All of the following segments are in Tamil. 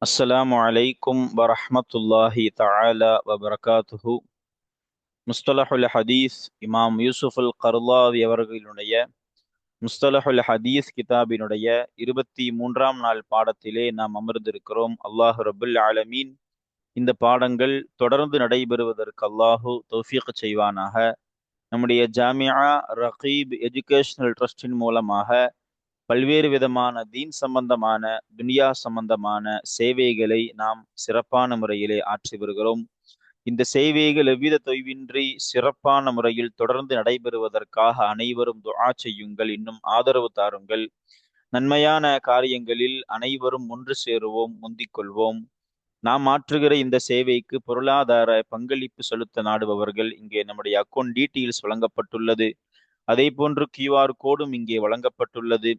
அஸ்ஸலாமு அலைக்கும் வரஹ்மத்துல்லாஹி தஆலா வபரகாத்துஹு. முஸ்தலஹுல் ஹதீஸ் இமாம் யூசுஃபுல் கர்லாவி அவர்களுடைய முஸ்தலஹுல் ஹதீஸ் கிதாபினுடைய 23ஆம் நாள் பாடத்திலே நாம் அமர்ந்திருக்கிறோம். அல்லாஹு ரபுல் ஆலமீன் இந்த பாடங்கள் தொடர்ந்து நடைபெறுவதற்கு அல்லாஹு தௌஃபீக் செய்வானாக. நம்முடைய ஜாமியா ரகீப் எஜுகேஷனல் ட்ரஸ்டின் மூலமாக பல்வேறு விதமான தீன் சம்பந்தமான துனியா சம்பந்தமான சேவைகளை நாம் சிறப்பான முறையிலே ஆற்றி வருகிறோம். இந்த சேவைகள் எவ்வித தொய்வின்றி சிறப்பான முறையில் தொடர்ந்து நடைபெறுவதற்காக அனைவரும் துஆ செய்யுங்கள், இன்னும் ஆதரவு தாருங்கள். நன்மையான காரியங்களில் அனைவரும் ஒன்று சேருவோம், முந்திக் கொள்வோம். நாம் ஆற்றுகிற இந்த சேவைக்கு பொருளாதார பங்களிப்பு செலுத்த நாடுபவர்கள் இங்கே நம்முடைய அக்கௌண்ட் டீட்டெயில்ஸ் வழங்கப்பட்டுள்ளது. அதே போன்று QR கோடும் இங்கே வழங்கப்பட்டுள்ளது.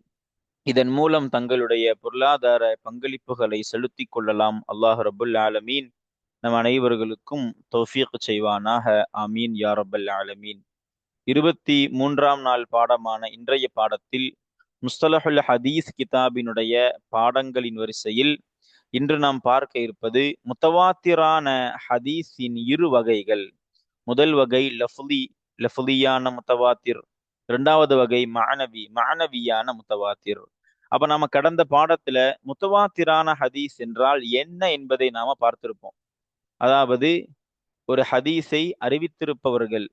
இதன் மூலம் தங்களுடைய பொருளாதார பங்களிப்புகளை செலுத்திக் கொள்ளலாம். அல்லாஹ் ரபுல் ஆலமீன் நம் அனைவர்களுக்கும் தௌஃபீக் செய்வானாக. ஆமீன் யா ரப்பல் ஆலமீன். 23ஆம் நாள் பாடமான இன்றைய பாடத்தில் முஸ்தலஹுல் ஹதீஸ் கிதாபினுடைய பாடங்களின் வரிசையில் இன்று நாம் பார்க்க இருப்பது முத்தவாத்திரான ஹதீஸின் இரு வகைகள். முதல் வகை லஃப்லியான முத்தவாத்திர், இரண்டாவது வகை மானவியான முத்தவாத்திர். அப்ப நாம கடந்த பாடத்துல முத்தவாத்திரான ஹதீஸ் என்றால் என்ன என்பதை நாம பார்த்திருப்போம். அதாவது ஒரு ஹதீஸை அறிவித்திருப்பவர்கள்,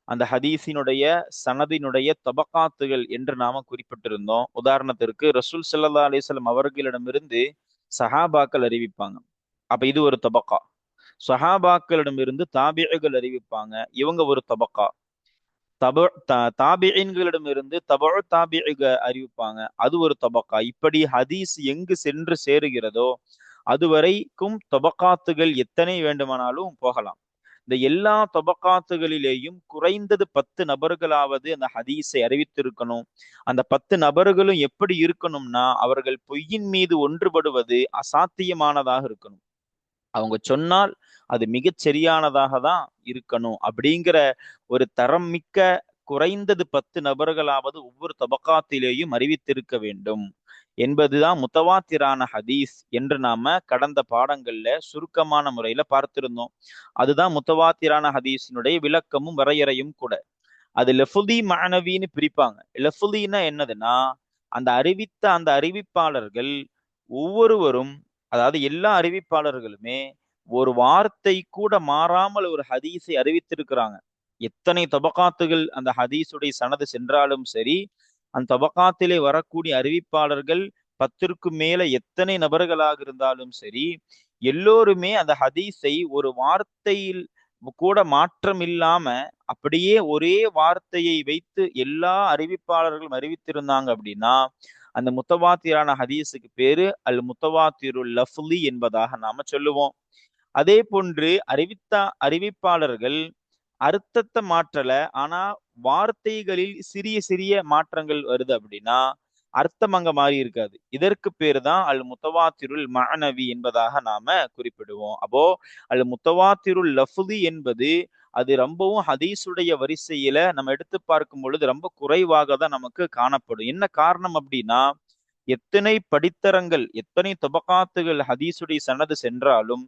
அந்த ஹதீஸினுடைய சனதினுடைய தபக்காத்துகள் என்று நாம குறிப்பிட்டிருந்தோம். உதாரணத்திற்கு ரசூல் ஸல்லல்லாஹு அலைஹி வஸல்லம் அவர்களிடமிருந்து சஹாபாக்கள் அறிவிப்பாங்க, அப்ப இது ஒரு தபக்கா. சஹாபாக்களிடமிருந்து தாபிகள் அறிவிப்பாங்க, இவங்க ஒரு தபக்கா. தாபியின்களிடமிருந்து தாபிக அறிவிப்பாங்க, அது ஒரு தபக்கா. இப்படி ஹதீஸ் எங்கு சென்று சேருகிறதோ அதுவரைக்கும் தபக்காத்துகள் எத்தனை வேண்டுமானாலும் போகலாம். இந்த எல்லா தபக்காத்துகளிலேயும் குறைந்தது 10 நபர்களாவது அந்த ஹதீஸை அறிவித்திருக்கணும். அந்த 10 நபர்களும் எப்படி இருக்கணும்னா, அவர்கள் பொய்யின் மீது ஒன்றுபடுவது அசாத்தியமானதாக இருக்கணும். அவங்க சொன்னால் அது மிகச் சரியானதாக தான் இருக்கணும். அப்படிங்கிற ஒரு தரம் மிக்க குறைந்தது 10 நபர்களாவது ஒவ்வொரு தபக்காத்திலேயும் அறிவித்திருக்க வேண்டும் என்பதுதான் முத்தவாத்திரான ஹதீஸ் என்று நாம கடந்த பாடங்கள்ல சுருக்கமான முறையில பார்த்திருந்தோம். அதுதான் முத்தவாத்திரான ஹதீஸினுடைய விளக்கமும் வரையறையும் கூட. அது லஃபுலி மானவின்னு பிரிப்பாங்க. லஃபுலின்னா என்னதுன்னா, அந்த அறிவிப்பாளர்கள் ஒவ்வொருவரும், அதாவது எல்லா அறிவிப்பாளர்களுமே ஒரு வார்த்தை கூட மாறாமல் ஒரு ஹதீஸை அறிவித்திருக்கிறாங்க. எத்தனை தபக்காத்துகள் அந்த ஹதீஸுடைய சனது சென்றாலும் சரி, அந்த தபக்காத்திலே வரக்கூடிய அறிவிப்பாளர்கள் 10ற்கு மேல எத்தனை நபர்களாக இருந்தாலும் சரி, எல்லோருமே அந்த ஹதீஸை ஒரு வார்த்தையில் கூட மாற்றம் இல்லாம அப்படியே ஒரே வார்த்தையை வைத்து எல்லா அறிவிப்பாளர்களும் அறிவித்திருந்தாங்க அப்படின்னா, அந்த முத்தவாத்திரான ஹதீஸுக்கு பேரு அல் முத்தவாத்திருல் லஃப்லி என்பதாக நாம சொல்லுவோம். அதே போன்று அறிவிப்பாளர்கள் அர்த்தத்தை மாற்றல, ஆனா வார்த்தைகளில் சிறிய சிறிய மாற்றங்கள் வருது அப்படின்னா அர்த்தம் அங்க மாறி இருக்காது. இதற்கு பேரு தான் அல் முத்தவாத்திருல் மானவி என்பதாக நாம குறிப்பிடுவோம். அப்போ அல் முத்தவாத்திருல் லஃப்லி என்பது அது ரொம்பவும் ஹதீஸுடைய வரிசையில நம்ம எடுத்து பார்க்கும் பொழுது ரொம்ப குறைவாக தான் நமக்கு காணப்படும். என்ன காரணம் அப்படின்னா, எத்தனை படித்தரங்கள் எத்தனை தொபக்காத்துகள் ஹதீஸுடைய சனது சென்றாலும்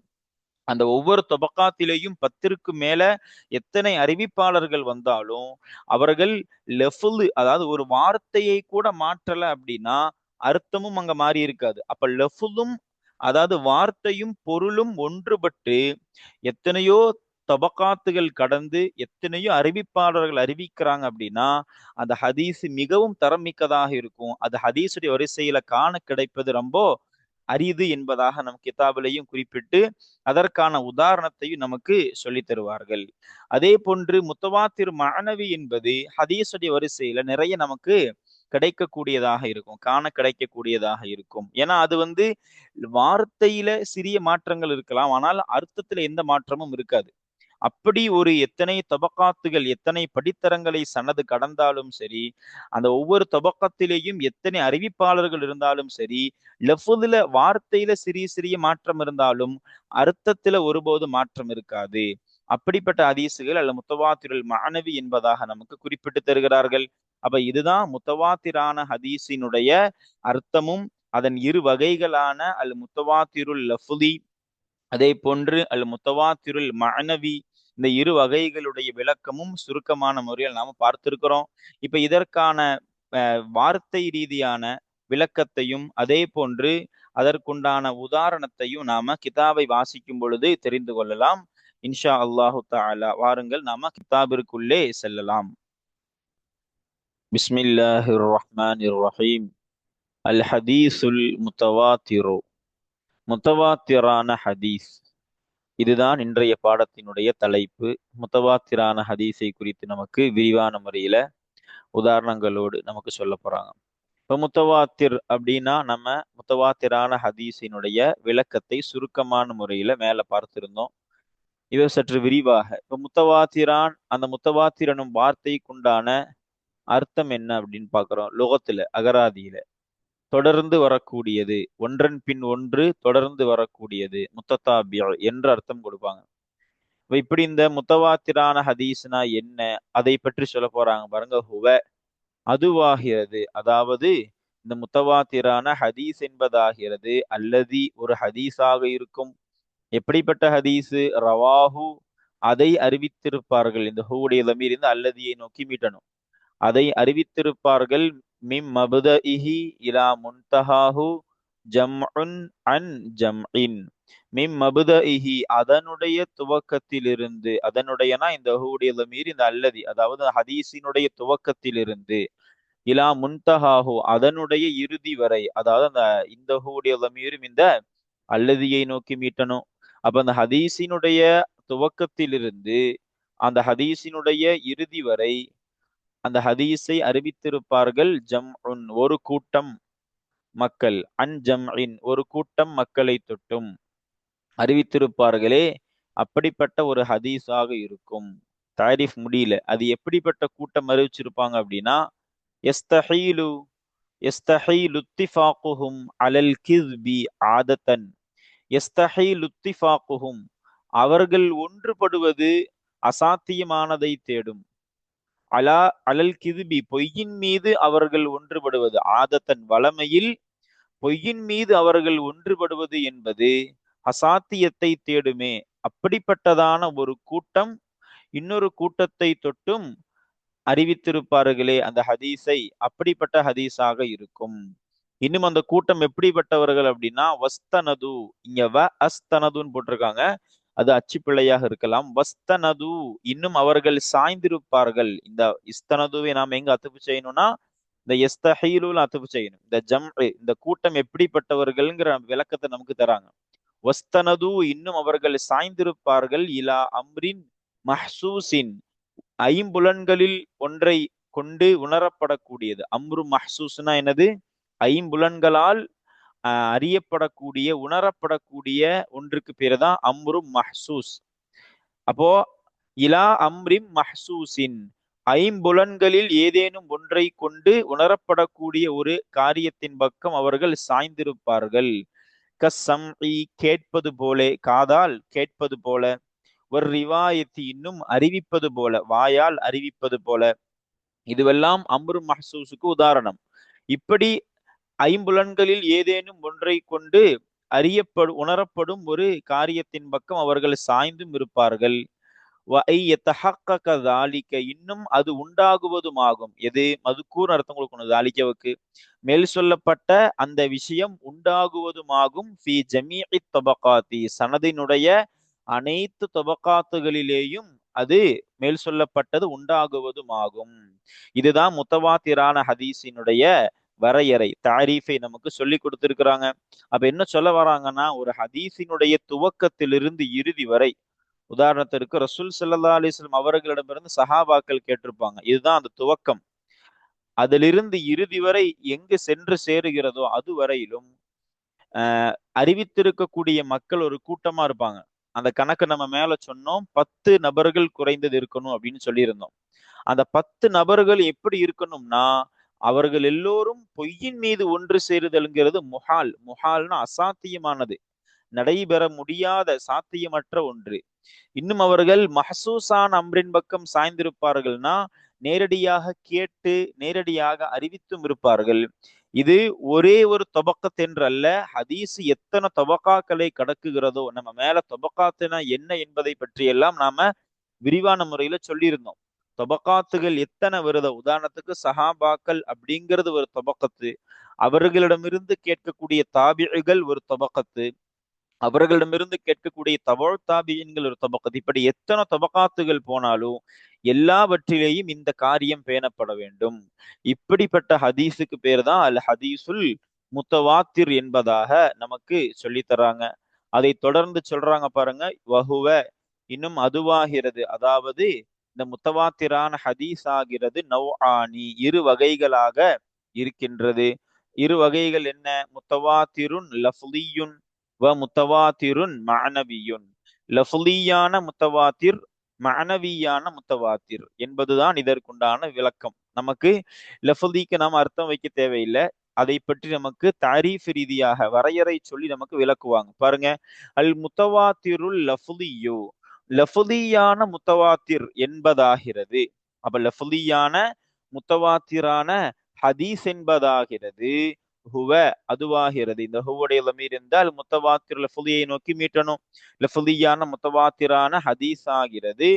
அந்த ஒவ்வொரு தொபக்காத்திலேயும் 10ற்கு மேல எத்தனை அறிவிப்பாளர்கள் வந்தாலும் அவர்கள் லெஃபுல், அதாவது ஒரு வார்த்தையை கூட மாற்றல அப்படின்னா அர்த்தமும் அங்க மாறி இருக்காது. அப்ப லெஃபுலும், அதாவது வார்த்தையும் பொருளும் ஒன்றுபட்டு எத்தனையோ தபக்காத்துகள் கடந்து எத்தனையோ அறிவிப்பாளர்கள் அறிவிக்கிறாங்க அப்படின்னா அந்த ஹதீஸ் மிகவும் தரம் மிக்கதாக இருக்கும். அது ஹதீஸுடைய வரிசையில காண கிடைப்பது ரொம்ப அரிது என்பதாக நம் கிதாபிலையும் குறிப்பிட்டு அதற்கான உதாரணத்தையும் நமக்கு சொல்லி தருவார்கள். அதே போன்று முத்தவாத்திர் மானவி என்பது ஹதீஸுடைய வரிசையில நிறைய நமக்கு கிடைக்கக்கூடியதாக இருக்கும், காண கிடைக்கக்கூடியதாக இருக்கும். ஏன்னா அது வார்த்தையில சிறிய மாற்றங்கள் இருக்கலாம், ஆனால் அர்த்தத்துல எந்த மாற்றமும் இருக்காது. அப்படி ஒரு எத்தனை தபக்காத்துகள் எத்தனை படித்தரங்களை சனது கடந்தாலும் சரி, அந்த ஒவ்வொரு தபக்கத்திலேயும் எத்தனை அறிவிப்பாளர்கள் இருந்தாலும் சரி, லஃபுதுல வார்த்தையில சிறிய சிறிய மாற்றம் இருந்தாலும் அர்த்தத்துல ஒருபோது மாற்றம் இருக்காது. அப்படிப்பட்ட ஹதீசுகள் அல்ல முத்தவாத்திருல் மானவி என்பதாக நமக்கு குறிப்பிட்டு தருகிறார்கள். அப்ப இதுதான் முத்தவாத்திரான ஹதீஸினுடைய அர்த்தமும் அதன் இரு வகைகளான அல் முத்தவாத்திருல் லஃபுதி, அதே போன்று அல் முத்தவாத்திருல் மஅனவி, இந்த இரு வகைகளுடைய விளக்கமும் சுருக்கமான முறையில் நாம பார்த்திருக்கிறோம். இப்ப இதற்கான வார்த்தை ரீதியான விளக்கத்தையும் அதே போன்று அதற்குண்டான உதாரணத்தையும் நாம கிதாபை வாசிக்கும் பொழுது தெரிந்து கொள்ளலாம். இன்ஷா அல்லாஹு தஆலா. வாருங்கள் நாம கிதாபிற்குள்ளே செல்லலாம். பிஸ்மில்லாஹிர் ரஹ்மானிர் ரஹீம். அல் ஹதீஸுல் முத்தவாத்திரு, முத்தவாத்திரான ஹதீஸ். இதுதான் இன்றைய பாடத்தினுடைய தலைப்பு. முத்தவாத்திரான ஹதீஸை குறித்து நமக்கு விரிவான முறையில உதாரணங்களோடு நமக்கு சொல்ல போறாங்க. இப்ப முத்தவாத்திர் அப்படின்னா நம்ம முத்தவாத்திரான ஹதீஸினுடைய விளக்கத்தை சுருக்கமான முறையில மேல பார்த்திருந்தோம். இதை சற்று விரிவாக இப்ப முத்தவாத்திரான், அந்த முத்தவாத்திரனும் வார்த்தைக்குண்டான அர்த்தம் என்ன அப்படின்னு பாக்குறோம். லுகத்துல, அகராதியில தொடர்ந்து வரக்கூடியது, ஒன்றன் பின் ஒன்று தொடர்ந்து வரக்கூடியது, முத்ததாபியா என்ற அர்த்தம் கொடுப்பாங்க. இப்படி இந்த முத்தவாத்திரான ஹதீஸ்னா என்ன, அதை பற்றி சொல்ல போறாங்க பாருங்க. ஹுவ, அதுவாகிறது, அதாவது இந்த முத்தவாத்திரான ஹதீஸ் என்பதாகிறது அல்லதி ஒரு ஹதீஸாக இருக்கும். எப்படிப்பட்ட ஹதீஸு? ரவாஹு, அதை அறிவித்திருப்பார்கள். இந்த ஹூடைய லமீர் இந்த அல்லதியை நோக்கி மீட்டணும். அதை அறிவித்திருப்பார்கள். மிம் மபதஇஹி இலா முன்தஹாஹு ஜம்உன் அன் ஜம்இன். மிம் மபதஇஹி, அதனுடைய துவக்கத்திலிருந்து, அதனுடையனா இந்த ஹூடைய லமீர் இந்த அல்லதி, அதாவது ஹதீஸினுடைய துவக்கத்திலிருந்து, இலா முன்தஹாஹு, அதனுடைய இறுதி வரை, அதாவது அந்த இந்த ஹூடைய லமீரும் இந்த அல்லதியை நோக்கி மீட்டணும். அப்ப அந்த ஹதீஸினுடைய துவக்கத்திலிருந்து அந்த ஹதீஸினுடைய இறுதி வரை அந்த ஹதீஸை அறிவித்திருப்பார்கள். ஜம்உன், ஒரு கூட்டம் மக்கள், அன் ஜம்இன், ஒரு கூட்டம் மக்களை தொட்டும் அறிவித்திருப்பார்களே, அப்படிப்பட்ட ஒரு ஹதீஸாக இருக்கும். தாரிஃப் முடியல. அது எப்படிப்பட்ட கூட்டம் அறிவிச்சிருப்பாங்க அப்படின்னா, எஸ்தஹீலு எஸ்தஹீலு இத்திஃபாகுஹும் அலல் கிஸ்பி ஆதத்தன். எஸ்தஹீலு இத்திஃபாகுஹும், அவர்கள் ஒன்றுபடுவது அசாத்தியமானதை தேடும். அலா அலல் கிதுபி, பொய்யின் மீது அவர்கள் ஒன்றுபடுவது, ஆதத்தன் வளமையில் பொய்யின் மீது அவர்கள் ஒன்றுபடுவது என்பது அசாத்தியத்தை தேடுமே. அப்படிப்பட்டதான ஒரு கூட்டம் இன்னொரு கூட்டத்தை தொட்டும் அறிவித்திருப்பார்களே அந்த ஹதீஸை, அப்படிப்பட்ட ஹதீஸாக இருக்கும். இன்னும் அந்த கூட்டம் எப்படிப்பட்டவர்கள் அப்படின்னா, வஸ்தனது, இங்க வ அஸ்தனதுன்னு போட்டிருக்காங்க, அது அச்சுப்பிள்ளையாக இருக்கலாம். வஸ்தனது, இன்னும் அவர்கள் சாய்ந்திருப்பார்கள். இந்த இஸ்தனதுவை நாம் எங்க அத்துப்பு செய்யணும்னா இந்த எஸ்தஹீலுல அத்துப்பு செய்யணும். இந்த இந்த கூட்டம் எப்படிப்பட்டவர்கள்ங்கிற விளக்கத்தை நமக்கு தராங்க. வஸ்தனது, இன்னும் அவர்கள் சாய்ந்திருப்பார்கள். இலா அம்ரின் மஹ்சூசின், ஐம்புலன்களில் ஒன்றை கொண்டு உணரப்படக்கூடியது. அம்ரு மஹ்சூஸ்னா என்னது? ஐம்புலன்களால் அறியப்படக்கூடிய, உணரப்படக்கூடிய ஒன்றுக்கு பேரு தான் அம்ரு மஹ்சூஸ். அப்போ இலா அம்ரிம் மஹ்சூசின், ஐம்புலன்களில் ஏதேனும் ஒன்றை கொண்டு உணரப்படக்கூடிய ஒரு காரியத்தின் பக்கம் அவர்கள் சாய்ந்திருப்பார்கள். கஸ்ஸம்இ, கேட்பது போல, காதால் கேட்பது போல, ஒரு ரிவாயத்தி, இன்னும் அறிவிப்பது போல, வாயால் அறிவிப்பது போல. இதுவெல்லாம் அம்ரு மஹ்சூஸுக்கு உதாரணம். இப்படி ஐம்புலன்களில் ஏதேனும் ஒன்றை கொண்டு உணரப்படும் ஒரு காரியத்தின் பக்கம் அவர்கள் சாய்ந்தும் இருப்பார்கள். இன்னும் அது உண்டாகுவதுமாகும். எது? மதுக்கூர் அர்த்தம் கொடுக்கணும் தாலிக்கவுக்கு. மேல் சொல்லப்பட்ட அந்த விஷயம் உண்டாகுவதுமாகும். ஃபி ஜமீஇ தபகாத்தி, சனதினுடைய அனைத்து தபகாத்துகளிலேயும் அது மேல் சொல்லப்பட்டது உண்டாகுவதுமாகும். இதுதான் முத்தவாத்திரான ஹதீஸினுடைய வரையறை, தாரீஃபை நமக்கு சொல்லி கொடுத்திருக்கிறாங்க. அப்ப என்ன சொல்ல வராங்கன்னா, ஒரு ஹதீஸினுடைய துவக்கத்திலிருந்து இறுதி வரை, உதாரணத்திற்கு ரசூல் ஸல்லல்லாஹு அலைஹி வஸல்லம் அவர்களிடமிருந்து சஹாபாக்கள் கேட்டிருப்பாங்க. இதுதான் அந்த துவக்கம். அதிலிருந்து இறுதி வரை எங்கு சென்று சேருகிறதோ அது வரையிலும் அறிவித்திருக்கக்கூடிய மக்கள் ஒரு கூட்டமா இருப்பாங்க. அந்த கணக்கு நம்ம மேல சொன்னோம். 10 நபர்கள் குறைந்தது இருக்கணும் அப்படின்னு சொல்லியிருந்தோம். அந்த 10 நபர்கள் எப்படி இருக்கணும்னா, அவர்கள் எல்லோரும் பொய்யின் மீது ஒன்று சேருதல்ங்கிறது முஹால். முஹால்னா அசாத்தியமானது, நடைபெற முடியாத, சாத்தியமற்ற ஒன்று. இன்னும் அவர்கள் மஹசூசான் அம்ரின் பக்கம் சாய்ந்திருப்பார்கள்னா, நேரடியாக கேட்டு நேரடியாக அறிவித்தும் இருப்பார்கள். இது ஒரே ஒரு தொபக்கத் என்று அல்ல, ஹதீஸ் எத்தனை தொபக்காக்களை கடக்குகிறதோ, நம்ம மேல தொபக்காத்துனா என்ன என்பதை பற்றி எல்லாம் நாம விரிவான முறையில சொல்லியிருந்தோம். தொபக்காத்துகள் எத்தனை வருதோ, உதாரணத்துக்கு சஹாபாக்கள் அப்படிங்கிறது ஒரு தொபக்கத்து, அவர்களிடமிருந்து கேட்கக்கூடிய தாபிகள் ஒரு தொபக்கத்து, அவர்களிடமிருந்து கேட்கக்கூடிய தவழ் தாபியன்கள் ஒரு தபக்கத்து, இப்படி எத்தனை தபக்காத்துகள் போனாலும் எல்லாவற்றிலேயும் இந்த காரியம் பேணப்பட வேண்டும். இப்படிப்பட்ட ஹதீஸுக்கு பேர் தான் அல் ஹதீசுல் முத்தவாத்திர் என்பதாக நமக்கு சொல்லி தராங்க. அதை தொடர்ந்து சொல்றாங்க பாருங்க, வஹுவ, இன்னும் அதுவாகிறது, அதாவது இந்த முத்தவாத்திரான ஹதீஸ் ஆகிறது நவ்ஆனி, இரு வகைகளாக இருக்கின்றது. இரு வகைகள் என்ன? முத்தவாத்திருன் லஃப்லியுன் வ முத்தவாத்திருன் மஅனவியுன். லஃப்லியான முத்தவாத்திர், மஅனவியான முத்தவாத்திர் என்பதுதான் இதற்குண்டான விளக்கம். நமக்கு லஃப்லிக்கு நாம் அர்த்தம் வைக்க தேவையில்லை, அதை பற்றி நமக்கு தாரீஃப் ரீதியாக வரையறை சொல்லி நமக்கு விளக்குவாங்க பாருங்க. அல் முத்தவாத்திருல் லஃப்லியு, லஃப்லியான முத்தவாத்திர் என்பதாகிறது. அப்ப லஃப்லியான முத்தவாத்திரான ஹதீஸ் என்பதாகிறது ஹுவ, அதுவாகிறது. இந்த ஹுவுடைய லமீர் என்றால் முத்தவாத்திர் லஃப்லியை நோக்கி மீட்டணும். லஃப்லியான முத்தவாத்திரான ஹதீஸ் ஆகிறது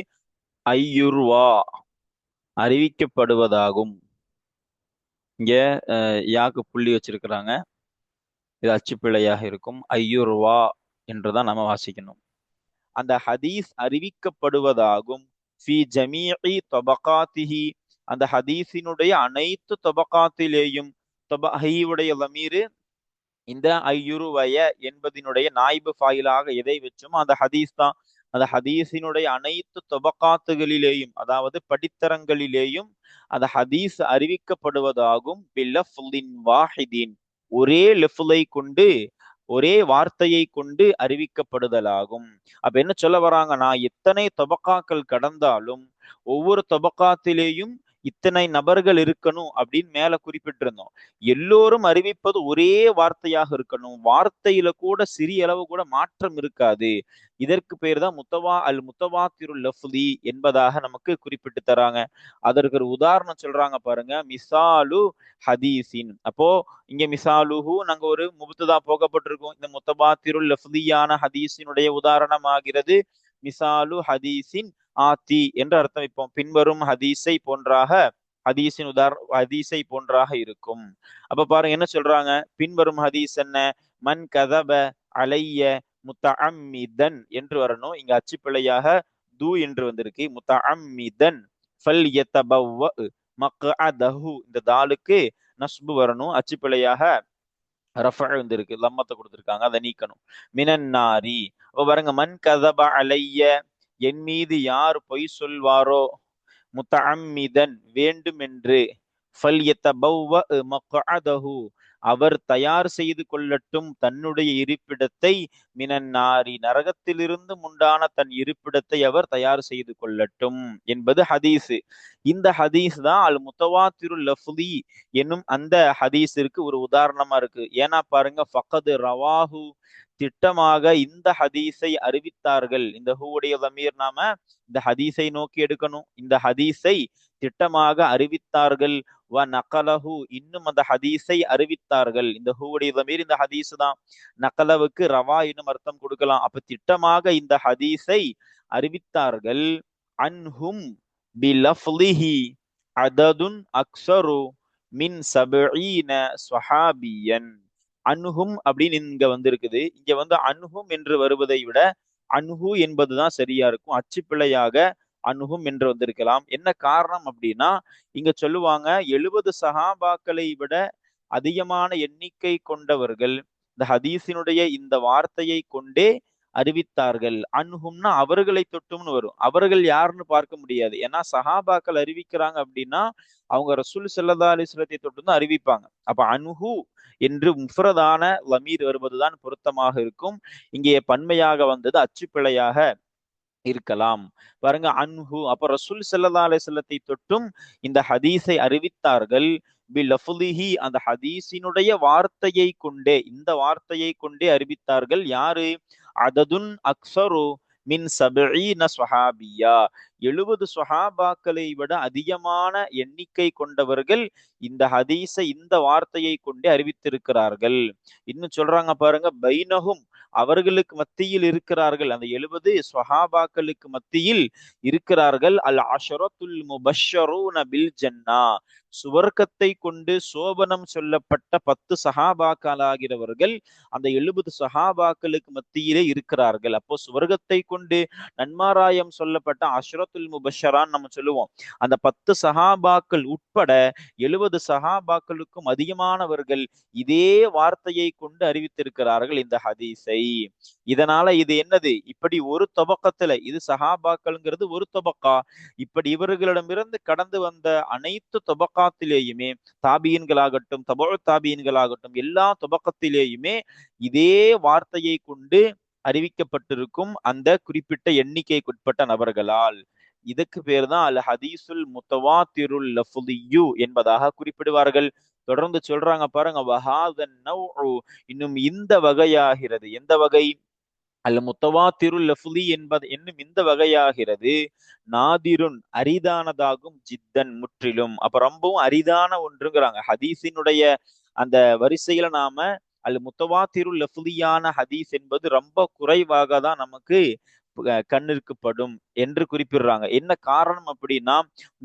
ஐயுர்வா, அறிவிக்கப்படுவதாகும். இங்க யாக்கு புள்ளி வச்சிருக்கிறாங்க, இது அச்சுப்பிழையாக இருக்கும். ஐயுர்வா என்றுதான் நம்ம வாசிக்கணும். அந்த ஹதீஸ் அறிவிக்கப்படுவதாகும். ஃபி ஜமீஇ தபகாத்திஹி, அந்த ஹதீஸினுடைய அனைத்து தபகாத்திலேயும். தபஹீவுடைய லமீரு இந்த ஐயுருவய என்பதனுடைய நாய்பு ஃபாயிலாக எதை வச்சோமோ அந்த ஹதீஸ் தான். அந்த ஹதீஸினுடைய அனைத்து தொபக்காத்துகளிலேயும், அதாவது படித்தரங்களிலேயும் அந்த ஹதீஸ் அறிவிக்கப்படுவதாகும். பிலஃப்லின் வாஹிதீன், ஒரே லெஃப்லை கொண்டு, ஒரே வார்த்தையை கொண்டு அறிவிக்கப்படுதலாகும். அப்ப என்ன சொல்ல வராங்க, நான் எத்தனை தொபக்காக்கள் கடந்தாலும் ஒவ்வொரு தொபக்காத்திலேயும் இத்தனை நபர்கள் இருக்கணும் அப்படின்னு மேல குறிப்பிட்டிருந்தோம். எல்லோரும் அறிவிப்பது ஒரே வார்த்தையாக இருக்கணும், வார்த்தையில கூட சிறிய அளவு கூட மாற்றம் இருக்காது. இதற்கு பேர் தான் முத்தவாத்திருல் லஃப்லி என்பதாக நமக்கு குறிப்பிட்டு தராங்க. அதற்கு ஒரு உதாரணம் சொல்றாங்க பாருங்க, மிசாலு ஹதீஸின். அப்போ இங்க மிசாலுஹு நாங்க ஒரு முபத்ததா போகப்பட்டிருக்கோம். இந்த முத்தவாத்திருல் லஃப்லியான ஹதீஸினுடைய உதாரணம் ஆகிறது மிசாலு ஹதீஸின் ஆத்தி என்று அர்த்தம் வைப்போம். பின்வரும் ஹதீஸை போன்றாக, ஹதீஸின் ஹதீஸை போன்றாக இருக்கும். அப்ப பாருங்க என்ன சொல்றாங்க, பின்வரும் ஹதீஸ் என்ன? மன் கதப அலைய முத்தஅம்மிதன் என்று வரணும். இங்க அச்சுப்பிழையாக து என்று வந்திருக்கு. முத்தஅம்மிதன் ஃபல் யதபவ்வ மக்அதஹு, இந்த தாலுக்கு நஸ்பு வரணும். அச்சுப்பிழையாக ரஃபா வந்திருக்கு, லம்மத்தை கொடுத்திருக்காங்க, அதை நீக்கணும். மினன் நாரி. அப்ப பாருங்க, மன் கதப அலைய, என் மீது யார் பொய் சொல்வாரோ, முத்தஅம்மிதன் வேண்டுமென்று, ஃபல்யதபவ்வ மக்அதஹு, அவர் தயார் செய்து கொள்ளட்டும் தன்னுடைய இருப்பிடத்தை, மினன் நாரி, நரகத்திலிருந்து உண்டான தன் இருப்பிடத்தை அவர் தயார் செய்து கொள்ளட்டும் என்பது ஹதீஸ். இந்த ஹதீஸ் தான் அல் முத்தவாத்திருல் லஃப்லி என்னும் அந்த ஹதீஸிற்கு ஒரு உதாரணமா இருக்கு. ஏன்னா பாருங்க, ஃபக்கது ரவாஹு, திட்டமாக இந்த ஹதீஸை அறிவித்தார்கள். இந்த ஹூடைய லமீர் நாம இந்த ஹதீஸை நோக்கி எடுக்கணும். இந்த ஹதீஸை திட்டமாக அறிவித்தார்கள். வ நகலஹு, இன்னும் அந்த ஹதீஸை அறிவித்தார்கள். இந்த ஹூடைய லமீர் இந்த ஹதீஸ் தான். நகலவுக்கு ரவா இன்னும் அர்த்தம் கொடுக்கலாம். அப்ப திட்டமாக இந்த ஹதீஸை அறிவித்தார்கள். அன்ஹும் பிலஃப்லிஹி அததுன் அக்ஸரு மின் சபஈன ஸஹாபியன். அன்ஹும் அப்படின்னு இங்க வந்திருக்குது. இங்க வந்து அன்ஹும் என்று வருவதை விட அன்ஹு என்பதுதான் சரியா இருக்கும். அச்சுப்பிழையாக அன்ஹும் என்று வந்திருக்கலாம். என்ன காரணம் அப்படின்னா, இங்க சொல்லுவாங்க 70 சஹாபாக்களை விட அதிகமான எண்ணிக்கை கொண்டவர்கள் இந்த ஹதீஸினுடைய இந்த வார்த்தையை கொண்டே அறிவித்தார்கள். அன்ஹும்னா அவர்களை தொட்டும்னு வரும். அவர்கள் யாருன்னு பார்க்க முடியாது. ஏன்னா சஹாபாக்கள் அறிவிக்கிறாங்க அப்படின்னா அவங்க ரசூல் ஸல்லல்லாஹு அலைஹி வஸல்லத்தை தொட்டு தான் அறிவிப்பாங்க. அப்ப அன்ஹு என்று முஃப்ரதான லமீர் வருவதுதான் பொருத்தமாக இருக்கும். இங்கே பன்மையாக வந்தது அச்சுப்பிழையாக இருக்கலாம். பாருங்க, அன்ஹு, அப்ப ரசூல் ஸல்லல்லாஹு அலைஹி வஸல்லத்தை தொட்டும் இந்த ஹதீஸை அறிவித்தார்கள். பிலஃப்லிஹி, அந்த ஹதீஸினுடைய வார்த்தையை கொண்டே, இந்த வார்த்தையை கொண்டே அறிவித்தார்கள். யாரு? அததுன் அக்ஸரு மின் சபீன ஸஹாபியா, 70 ஸஹாபாக்களை விட அதிகமான எண்ணிக்கை கொண்டவர்கள் இந்த ஹதீஸை, இந்த வார்த்தையை கொண்டே அறிவித்திருக்கிறார்கள். இன்னும் சொல்றாங்க பாருங்க, பைனஹும், அவர்களுக்கு மத்தியில் இருக்கிறார்கள், அந்த 70 ஸஹாபாக்களுக்கு மத்தியில் இருக்கிறார்கள், அல் அஷரத்துல் முபஷ்ஷரூன பில் ஜன்னா, சுவர்க்கத்தை கொண்டு சோபனம் சொல்லப்பட்ட 10 சஹாபாக்களாகிறவர்கள் அந்த 70 சஹாபாக்களுக்கு மத்தியிலே இருக்கிறார்கள். அப்போ சுவர்க்கத்தை கொண்டு நன்மாராயம் சொல்லப்பட்ட அஷ்ரத்துல் முபஷரான் நம்ம சொல்லுவோம். அந்த 10 சஹாபாக்கள் உட்பட 70 சஹாபாக்களுக்கும் அதிகமானவர்கள் இதே வார்த்தையை கொண்டு அறிவித்திருக்கிறார்கள் இந்த ஹதீஸை. இதனால இது என்னது, இப்படி ஒரு தொபக்கத்துல, இது சஹாபாக்கள்ங்கிறது ஒரு தொபக்கா, இப்படி இவர்களிடமிருந்து கடந்து வந்த அனைத்து தொபக்காத்திலேயுமே, தாபியன்களாகட்டும் தபு தாபியன்களாகட்டும், எல்லா தொபக்கத்திலேயுமே இதே வார்த்தையை கொண்டு அறிவிக்கப்பட்டிருக்கும் அந்த குறிப்பிட்ட எண்ணிக்கைக்குட்பட்ட நபர்களால். இதுக்கு பேர் தான் அல் ஹதீசுல் முத்தவாத்திருல் லஃப்லியு என்பதாக குறிப்பிடுவார்கள். தொடர்ந்து சொல்றாங்க பாருங்க, வஹாதன் நவ்உ, இன்னும் இந்த வகையாகிறது. எந்த வகை? அல் முத்தவாத்திருல் லஃப்லி என்பது என்னும் இந்த வகையாகிறது நாதிருன், அரிதானதாகும், ஜித்தன், முற்றிலும். அப்ப ரொம்பவும் அரிதான ஒன்றுங்கிறாங்க. ஹதீஸினுடைய அந்த வரிசையில நாம அல் முத்தவாத்திருல் லஃப்லியான ஹதீஸ் என்பது ரொம்ப குறைவாக தான் நமக்கு கண்ணிற்கு படும் என்று குறிப்பிடுறாங்க. என்ன காரணம் அப்படின்னா,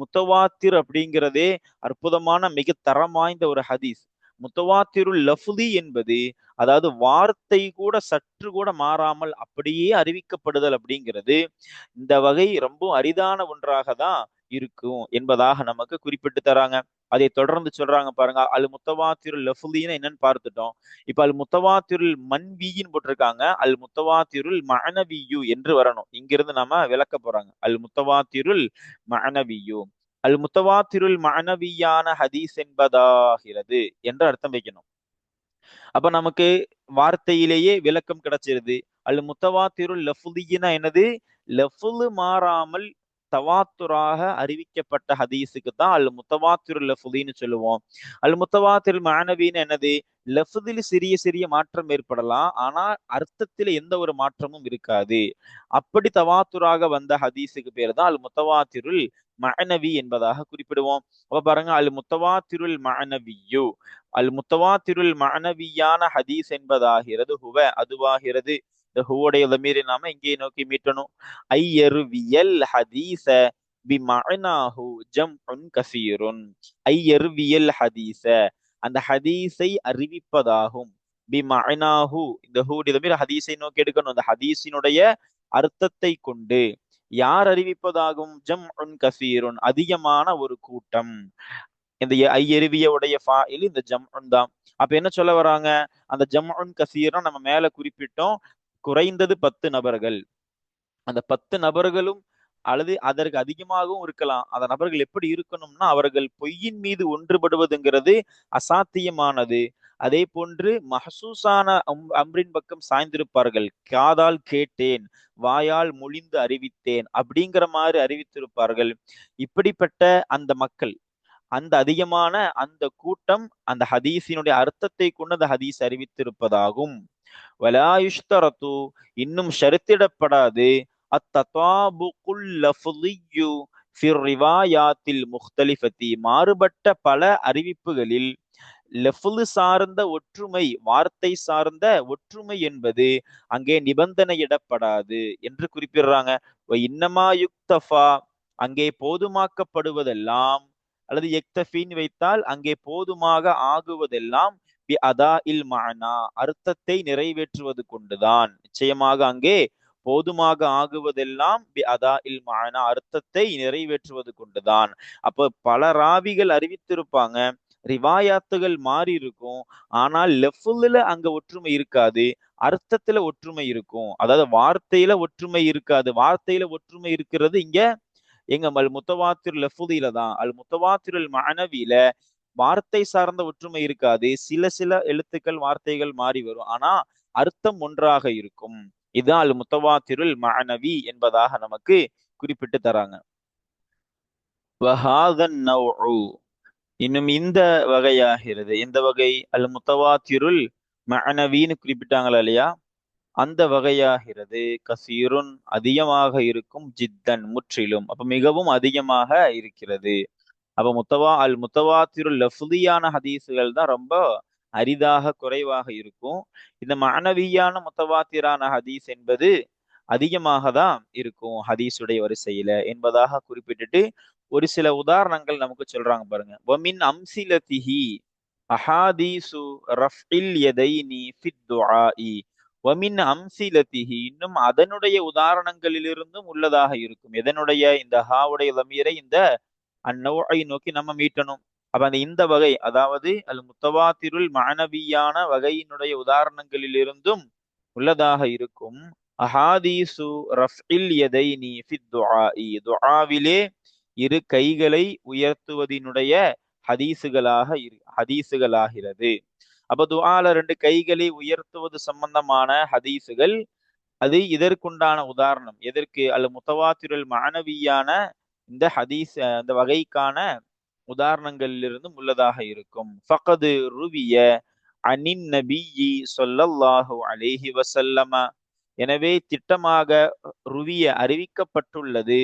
முத்தவாத்திர் அப்படிங்கிறதே அற்புதமான மிக தரம் வாய்ந்த ஒரு ஹதீஸ். முத்தவாத்திருல் லஃப்லி என்பது, அதாவது வார்த்தை கூட சற்று கூட மாறாமல் அப்படியே அறிவிக்கப்படுதல் அப்படிங்கிறது இந்த வகை ரொம்ப அரிதான ஒன்றாக தான் இருக்கும் என்பதாக நமக்கு குறிப்பிட்டு தராங்க. அதை தொடர்ந்து சொல்றாங்க பாருங்க, அல் முத்தவாத்திருல் லஃப்லின்னு என்னன்னு பார்த்துட்டோம். இப்ப அல் முத்தவாத்திருல் மன்வின்னு போட்டிருக்காங்க, அல் முத்தவாத்திருல் மஅனவியு என்று வரணும். இங்கிருந்து நம்ம விளக்க போறாங்க. அல் முத்தவாத்திருல் மஅனவியு, அல் முத்தவாத்திருல் மஅனவியான ஹதீஸ் என்பதாகிறது என்று அர்த்தம் வைக்கணும். அப்ப நமக்கு வார்த்தையிலேயே விளக்கம் கிடைச்சிருது. அல் முத்தவாத்திருல் லஃப்லினா என்னது? லஃப்லு மாறாமல் தவாத்துராக அறிவிக்கப்பட்ட ஹதீஸுக்கு தான் அல் முத்தவாத்திருல் லஃப்லின்னு சொல்லுவோம். அல் முத்தவாத்திருல் மஅனவின்னு என்னது? லஃப்தில் சிறிய சிறிய மாற்றம் ஏற்படலாம், ஆனா அர்த்தத்தில் எந்த ஒரு மாற்றமும் இருக்காது. அப்படி தவாத்துராக வந்த ஹதீஸுக்கு பேர் தான் அல் முத்தவாத்திருல் மஅனவி என்பதாக குறிப்பிடுவோம். அப்ப பாருங்க, அல் முத்தவாத்திருல் மஅனவியு, அல் முத்தவாத்திருல் மஅனவியான ஹதீஸ் என்பதாகிறது ஹுவ, அதுவாகிறது. இந்த ஹுவோடைய லமீரை நாம இங்கே நோக்கி மீட்டணும். ஐயர்வியல் ஹதீஸ பிமஅனாஹு ஜம்உன் கஸீருன், ஐயர்வியல் ஹதீஸ, அந்த ஹதீஸை அறிவிப்பதாகும், பிமஅனாஹு, இந்த ஹுவுடைய லமீர் ஹதீஸை நோக்கி எடுக்கணும். அந்த ஹதீஸினுடைய அர்த்தத்தை கொண்டு யார் அறிவிப்பதாகும்? ஜம்உன் கஸீருன், அதிகமான ஒரு கூட்டம். இந்த ஐயருவிய உடைய ஃபாயில் இந்த ஜம்உன் தான். அப்ப என்ன சொல்ல வராங்க? அந்த ஜம்உன் கசீரா நம்ம மேல குறிப்பிட்டோம், குறைந்தது 10 நபர்கள். அந்த 10 நபர்களும் அல்லது அதற்கு அதிகமாகவும் இருக்கலாம். அந்த நபர்கள் எப்படி இருக்கணும்னா, அவர்கள் பொய்யின் மீது ஒன்றுபடுவதுங்கிறது அசாத்தியமானது. அதே போன்று மஹசூசான அம்ரின் பக்கம் சாய்ந்திருப்பார்கள். காதால் கேட்டேன், வாயால் மொழிந்து அறிவித்தேன் அப்படிங்கிற மாதிரி அறிவித்திருப்பார்கள். இப்படிப்பட்ட அந்த மக்கள், அந்த அதிகமான அந்த கூட்டம் அந்த ஹதீஸினுடைய அர்த்தத்தை கொண்டு அந்த ஹதீஸ் அறிவித்திருப்பதாகும். வலாயுஷ்தரத்து, இன்னும் ஷருத்திடப்படாது, அத்ததாபுகுல் லஃப்லியு ஃபிர் ரிவாயாத்தில் முக்தலிஃபத்தி, மாறுபட்ட பல அறிவிப்புகளில் லெஃப்லு சார்ந்த ஒற்றுமை, வார்த்தை சார்ந்த ஒற்றுமை என்பது அங்கே நிபந்தனையிடப்படாது என்று குறிப்பிடுறாங்க. இன்னமா யுக்தஃபா, அங்கே போதுமாக்கப்படுவதெல்லாம், அல்லது எக்தஃபின்னு வைத்தால் அங்கே போதுமாக ஆகுவதெல்லாம் பி அதா இல் மஅனா, அர்த்தத்தை நிறைவேற்றுவது கொண்டுதான். நிச்சயமாக அங்கே போதுமாக ஆகுவதெல்லாம் பி அதா இல் மஅனா, அர்த்தத்தை நிறைவேற்றுவது கொண்டுதான். அப்ப பல ராவிகள் அறிவித்திருப்பாங்க, ரிவாயாத்துகள் மாறி இருக்கும், ஆனால் லெஃப்ல அங்க ஒற்றுமை இருக்காது, அர்த்தத்துல ஒற்றுமை இருக்கும். அதாவது வார்த்தையில ஒற்றுமை இருக்காது. வார்த்தையில ஒற்றுமை இருக்கிறது இங்க எங்க அல் முத்தவாத்திர் லஃபுதில தான். அல் முத்தவாத்திருல் மஅனவில வார்த்தை சார்ந்த ஒற்றுமை இருக்காது. சில சில எழுத்துக்கள் வார்த்தைகள் மாறி வரும், ஆனா அர்த்தம் ஒன்றாக இருக்கும். இதுதான் அல் முத்தவாத்திருல் மஅனவி என்பதாக நமக்கு குறிப்பிட்டு தராங்க. வஹாதன் நவ்உ, இன்னும் இந்த வகையாகிறது. எந்த வகை? அல் முத்தவாத்திருல் மஅனவின்னு குறிப்பிட்டாங்களா இல்லையா? அந்த வகையாகிறது. கசீருன் அதிகமாக இருக்கும், ஜித்தன் முற்றிலும், அப்ப மிகவும் அதிகமாக இருக்கிறது. அப்ப முத்தவாத்திருல் லஃப்தியான ஹதீஸுகள் தான் ரொம்ப அரிதாக குறைவாக இருக்கும். இந்த மஅனவியான முத்தவாத்திரான ஹதீஸ் என்பது அதிகமாக தான் இருக்கும் ஹதீஸுடைய வரிசையில என்பதாக குறிப்பிட்டுட்டு ஒரு சில உதாரணங்கள் நமக்கு சொல்றாங்க பாருங்க. வமின் அம்சிலதிஹி அஹாதீசு ரஃபில் யதைனி ஃபித் துஆஇ. வமின் அம்சிலதிஹி, இன்னும் அதனுடைய உதாரணங்களிலிருந்தும் உள்ளதாக இருக்கும். எதனுடைய? இந்த ஹாவுடைய லமீரை இந்த அந்நௌஐ நோக்கி நம்ம மீட்டணும். அப்ப அந்த இந்த வகை, அதாவது அல் முத்தவாத்திருல் மஅனவியான வகையினுடைய உதாரணங்களிலிருந்தும் உள்ளதாக இருக்கும். அஹாதீசு ரஃபில் யதைனி ஃபித் துஆஇ, துஆவிலே இரு கைகளை உயர்த்துவதினுடைய ஹதீசுகளாகிறது. அப்ப துஆல ரெண்டு கைகளை உயர்த்துவது சம்பந்தமான ஹதீசுகள், அது இதற்குண்டான உதாரணம். எதற்கு? அல் முத்தவாத்திருல் மஅனவியான இந்த ஹதீஸ் அந்த வகைக்கான உதாரணங்களிலிருந்தும் உள்ளதாக இருக்கும். ஃபகது ருவிய அனின் நபியி ஸல்லல்லாஹு அலைஹி வஸல்லம, எனவே திட்டமாக ருவிய அறிவிக்கப்பட்டுள்ளது,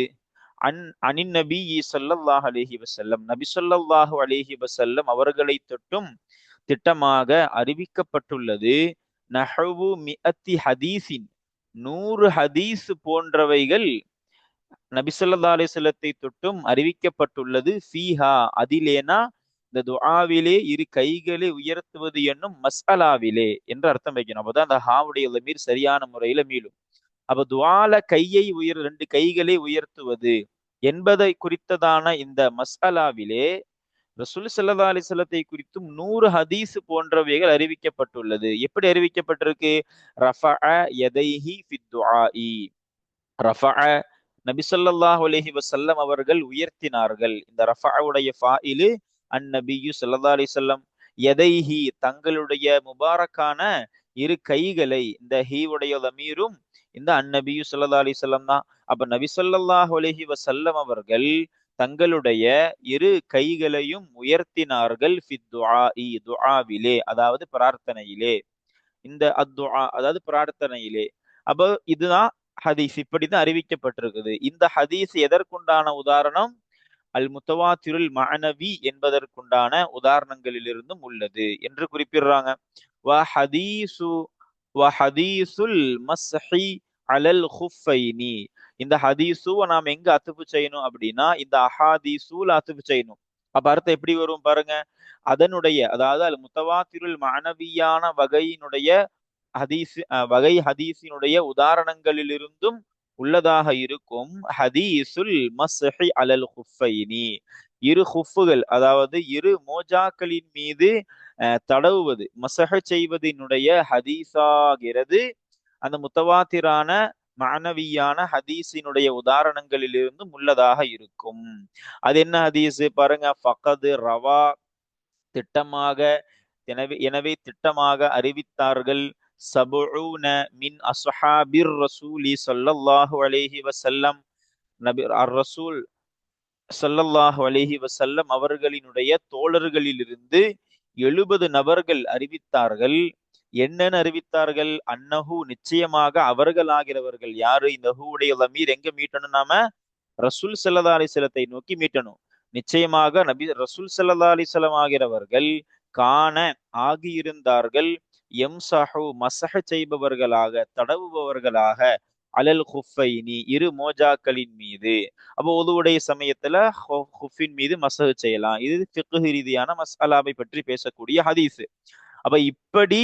அனின் நபியி ஸல்லல்லாஹு அலைஹி வஸல்லம், நபி ஸல்லல்லாஹு அலைஹி வஸல்லம் அவர்களை தொட்டும் திட்டமாக அறிவிக்கப்பட்டுள்ளது. நஹவு மிஅத்தி ஹதீஸின், 100 ஹதீஸ் போன்றவைகள் நபி ஸல்லல்லாஹு அலைஹி வஸல்லத்தை தொட்டும் அறிவிக்கப்பட்டுள்ளது. ஃபீஹா, அதிலேனா இந்த துஆவிலே இரு கைகளை உயர்த்துவது என்னும் மஸ்அலாவிலே என்று அர்த்தம் வைக்கணும். அப்பதான் அந்த ஹாவுடைய லமீர் சரியான முறையில மீளும். அப்ப துஆல கையை ரெண்டு கைகளை உயர்த்துவது என்பதை குறித்ததான இந்த மஸ்அலாவிலே ரசூல் ஸல்லல்லாஹு அலைஹி வஸல்லத்தை குறித்தும் 100 ஹதீஸ் போன்றவைகள் அறிவிக்கப்பட்டுள்ளது. எப்படி அறிவிக்கப்பட்டிருக்கு? ரஃபஅ யதைஹி ஃபித் துஆஇ, ரஃபஅ நபி ஸல்லல்லாஹு அலைஹி வஸல்லம் அவர்கள் உயர்த்தினார்கள். இந்த ரஃபஅவுடைய ஃபாயிலு அந்நபியு ஸல்லல்லாஹு அலைஹி வஸல்லம், யதைஹி தங்களுடைய முபாரக்கான இரு கைகளை, இந்த ஹீவுடைய லமீரும் இந்த அந்நபியு ஸல்லல்லாஹு அலைஹி வஸல்லம் தான். அப்ப நபி ஸல்லல்லாஹு அலைஹி வஸல்லம் அவர்கள் தங்களுடைய இரு கைகளையும் உயர்த்தினார்கள். ஃபித் துஆஇ, துஆவிலே, அதாவது பிரார்த்தனையிலே. இந்த அத்துஆ அதாவது பிரார்த்தனையிலே. அப்ப இதுதான் ஹதீஸ், இப்படிதான் அறிவிக்கப்பட்டிருக்குது. இந்த ஹதீஸ் எதற்குண்டான உதாரணம்? அல் முத்தவாத்திருல் மஅனவி என்பதற்குண்டான உதாரணங்களிலிருந்தும் உள்ளது என்று குறிப்பிடுறாங்க. வ ஹதீசு வ ஹதீசுல் மஸ்ஹி அலல் குஃபைனி, இந்த ஹதீசுவை நாம் எங்க அத்துப்பு செய்யணும் அப்படின்னா இந்த அஹாதீசூல் அத்துப்பு செய்யணும். அப்ப அர்த்தம் எப்படி வரும் பாருங்க. அதனுடைய, அதாவது அல் முத்தவாத்திருல் மஅனவியான வகையினுடைய ஹதீஸினுடைய உதாரணங்களிலிருந்தும் உள்ளதாக இருக்கும். ஹதீசுல் மஸ்ஹி அலல் குஃபைனி, இரு குஃபுகள், அதாவது இரு மோஜாக்களின் மீது தடவுவது, மசஹ செய்வதனுடைய ஹதீஸாகிறது அந்த முத்தவாத்திரான மஅனவியான ஹதீஸினுடைய உதாரணங்களிலிருந்தும் உள்ளதாக இருக்கும். அது என்ன ஹதீஸ் பாருங்க. ஃபகது ரவா, திட்டமாக, எனவே திட்டமாக அறிவித்தார்கள். சபூன மின் அஸ்ஹாபிர் ரசூலி ஸல்லல்லாஹு அலைஹி வஸல்லம், நபி ரசூல் ஸல்லல்லாஹு அலைஹி வஸல்லம் அவர்களினுடைய தோழர்களிலிருந்து 70 நபர்கள் அறிவித்தார்கள். என்னன்னு அறிவித்தார்கள்? அன்னஹு, நிச்சயமாக அவர்கள் ஆகிறவர்கள். யாரு? இந்த ஹூடைய லமீர் எங்க மீட்டணும்? நாம ரசூல் ஸல்லல்லாஹு அலைஹி வஸல்லத்தை நோக்கி மீட்டணும். நிச்சயமாக நபி ரசூல் ஸல்லல்லாஹு அலைஹி வஸல்லம் ஆகிறவர்கள் கான ஆகியிருந்தார்கள், எம்சஹு மசஹ செய்பவர்களாக, தடவுபவர்களாக, அலல் குஃபைனி இரு மோஜாக்களின் மீது. அப்போ ஒதுவுடைய சமயத்துல குஃபின் மீது மசஹ செய்யலாம். இது ஃபிக்ஹ் ரீதியான மஸ்அலாவை பற்றி பேசக்கூடிய ஹதீஸ். அப்ப இப்படி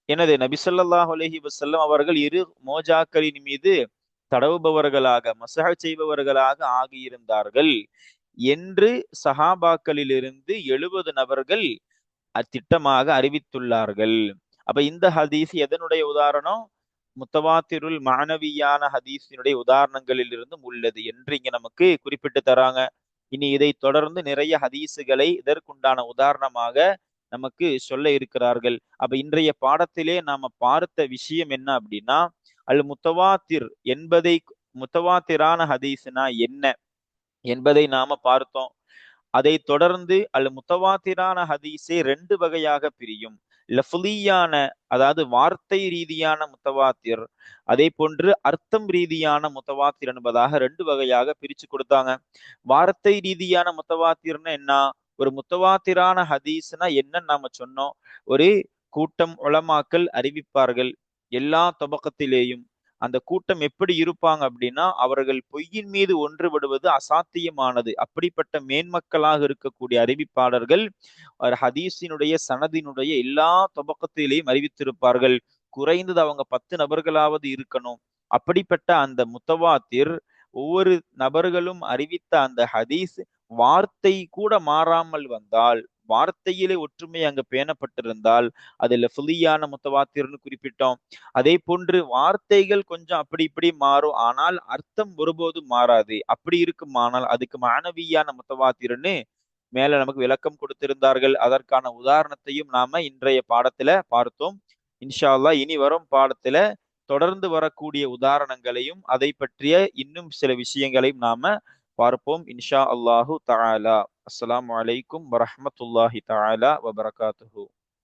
எனது நபி ஸல்லல்லாஹு அலைஹி வஸல்லம் அவர்கள் இரு மோஜாக்களின் மீது தடவுபவர்களாக, மசஹ செய்பவர்களாக ஆகியிருந்தார்கள் என்று சஹாபாக்களிலிருந்து 70 நபர்கள் அத்திட்டமாக அறிவித்துள்ளார்கள். அப்ப இந்த ஹதீஸ் எதனுடைய உதாரணம்? முத்தவாத்திருல் மஅனவியான ஹதீஸினுடைய உதாரணங்களில் இருந்தும் உள்ளது என்று இங்க நமக்கு குறிப்பிட்டு தராங்க. இனி இதை தொடர்ந்து நிறைய ஹதீஸுகளை இதற்குண்டான உதாரணமாக நமக்கு சொல்ல இருக்கிறார்கள். அப்ப இன்றைய பாடத்திலே நாம பார்த்த விஷயம் என்ன அப்படின்னா, அல் முத்தவாத்திர் முத்தவாத்திரான ஹதீஸ்னா என்ன என்பதை நாம பார்த்தோம். அதை தொடர்ந்து அல் முத்தவாத்திரான ஹதீஸை 2 வகையாக பிரியும். லஃப்லியான அதாவது வார்த்தை ரீதியான முத்தவாத்திர், அதே போன்று அர்த்தம் ரீதியான முத்தவாத்திர் என்பதாக ரெண்டு வகையாக பிரிச்சு கொடுத்தாங்க. வார்த்தை ரீதியான முத்தவாத்திர்னா என்ன? ஒரு முத்தவாத்திரான ஹதீஸ்னா என்னன்னு நாம சொன்னோம். ஒரு கூட்டம் உலமாக்கள் அறிவிப்பார்கள் எல்லா தபக்கத்திலேயும். அந்த கூட்டம் எப்படி இருப்பாங்க அப்படின்னா, அவர்கள் பொய்யின் மீது ஒன்றுபடுவது அசாத்தியமானது. அப்படிப்பட்ட மேன்மக்களாக இருக்கக்கூடிய அறிவிப்பாளர்கள் ஹதீஸினுடைய சனதினுடைய எல்லா தபக்கத்திலேயும் அறிவித்திருப்பார்கள். குறைந்தது அவங்க 10 நபர்களாவது இருக்கணும். அப்படிப்பட்ட அந்த முத்தவாத்திர் ஒவ்வொரு நபர்களும் அறிவித்த அந்த ஹதீஸ் வார்த்தை கூட மாறாமல் வந்தால், வார்த்தையிலே ஒற்றுமை அங்கு பேணப்பட்டிருந்தால் அது லஃப்லியான முத்தவாத்திர்னு குறிப்பிட்டோம். அதே போன்று வார்த்தைகள் கொஞ்சம் அப்படி இப்படி மாறும், ஆனால் அர்த்தம் ஒருபோதும் மாறாது. அப்படி இருக்குமானால் அதுக்கு மானவியான முத்தவாத்திர்னு மேல நமக்கு விளக்கம் கொடுத்திருந்தார்கள். அதற்கான உதாரணத்தையும் நாம இன்றைய பாடத்துல பார்த்தோம். இன்ஷா அல்லாஹ் இனி வரும் பாடத்துல தொடர்ந்து வரக்கூடிய உதாரணங்களையும் அதை பற்றிய இன்னும் சில விஷயங்களையும் நாம பார்ப்போம் இன்ஷா அல்லாஹு தஆலா. அஸ்ஸலாமு அலைக்கும் வரஹ்மத்துல்லாஹி தஆலா வபரகாத்துஹு.